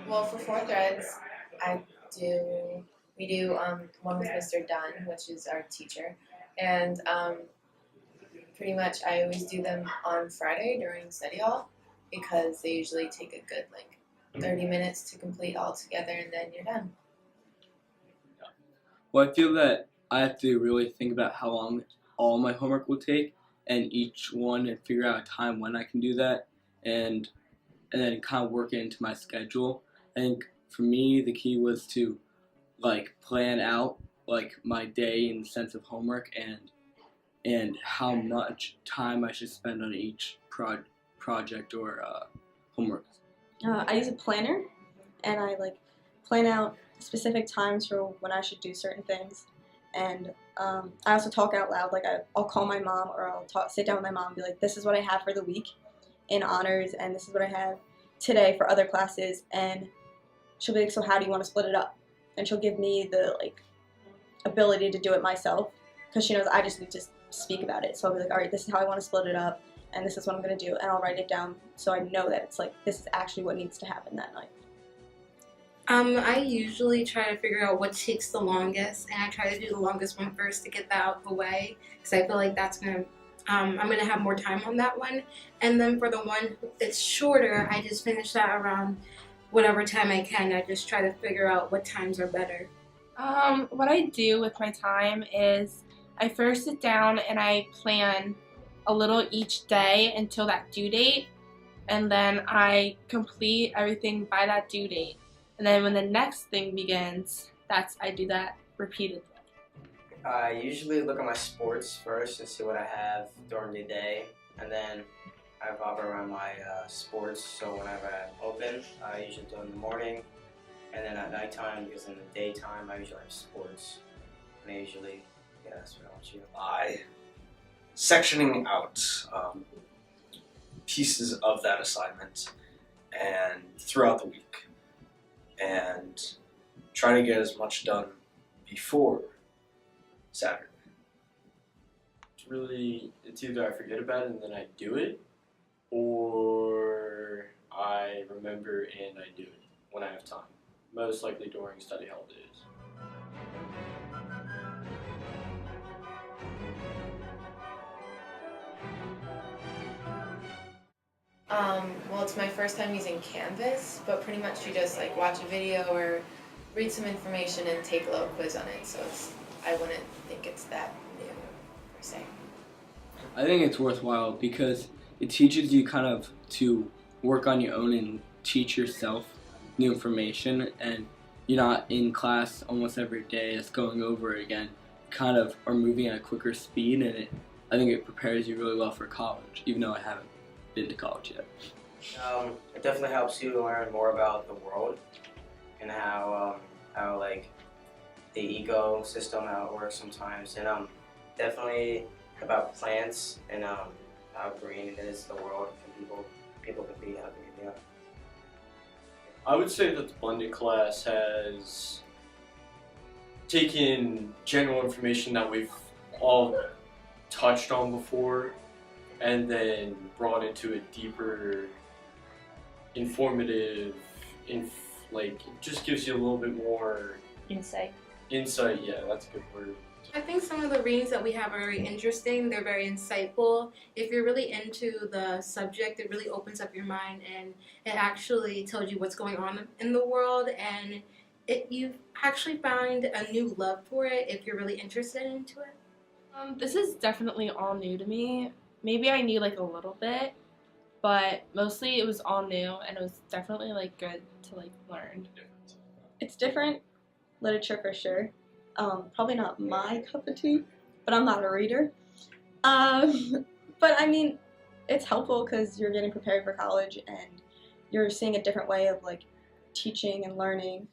Well, for fourth threads, I do. We do one with Mr. Dunn, which is our teacher, and pretty much I always do them on Friday during study hall because they usually take a good 30 minutes to complete all together, and then you're done. Well, I feel that I have to really think about how long all my homework will take, and each one, and figure out a time when I can do that, and then kind of work it into my schedule. I think for me, the key was to plan out my day in the sense of homework, and how much time I should spend on each project or homework. I use a planner, and I plan out specific times for when I should do certain things. And I also talk out loud. I'll call my mom, or sit down with my mom and be like, "This is what I have for the week in honors, and this is what I have today for other classes." And she'll be like, "So how do you want to split it up?" And she'll give me the ability to do it myself, because she knows I just need to speak about it. So I'll be like, "All right, this is how I want to split it up, and this is what I'm going to do," and I'll write it down so I know that it's this is actually what needs to happen that night. I usually try to figure out what takes the longest, and I try to do the longest one first to get that out of the way, because I feel like that's gonna I'm gonna have more time on that one. And then for the one that's shorter, I just finish that around whatever time I can. I just try to figure out what times are better. What I do with my time is I first sit down and I plan a little each day until that due date, and then I complete everything by that due date. And then when the next thing begins, I do that repeatedly. I usually look at my sports first and see what I have during the day, and then I revolve around my sports. So whenever I'm open, I usually do it in the morning, and then at nighttime, because in the daytime I usually have sports. And I usually, that's what I want you. I sectioning out pieces of that assignment and throughout the week, and try to get as much done before Saturday. It's either I forget about it and then I do it, or I remember and I do it when I have time. Most likely during study holidays. Well, it's my first time using Canvas, but pretty much you just watch a video or read some information and take a little quiz on it. So I wouldn't think it's that new per se. I think it's worthwhile because it teaches you kind of to work on your own and teach yourself new information, and you're not in class almost every day just going over it again. You kind of are moving at a quicker speed, and I think it prepares you really well for college, even though I haven't been to college yet. It definitely helps you learn more about the world and how the ecosystem, how it works sometimes, and definitely about plants and how green it is, the world, and people can be happy. Yeah. I would say that the blended class has taken general information that we've all touched on before and then brought into a deeper, informative, it just gives you a little bit more Insight. Insight, yeah, that's a good word. I think some of the readings that we have are very interesting. They're very insightful. If you're really into the subject, it really opens up your mind, and it actually tells you what's going on in the world, and you actually find a new love for it if you're really interested into it. This is definitely all new to me. Maybe I knew a little bit, but mostly it was all new, and it was definitely good to learn. It's different literature for sure. Probably not my cup of tea, but I'm not a reader. But I mean, it's helpful because you're getting prepared for college and you're seeing a different way of teaching and learning.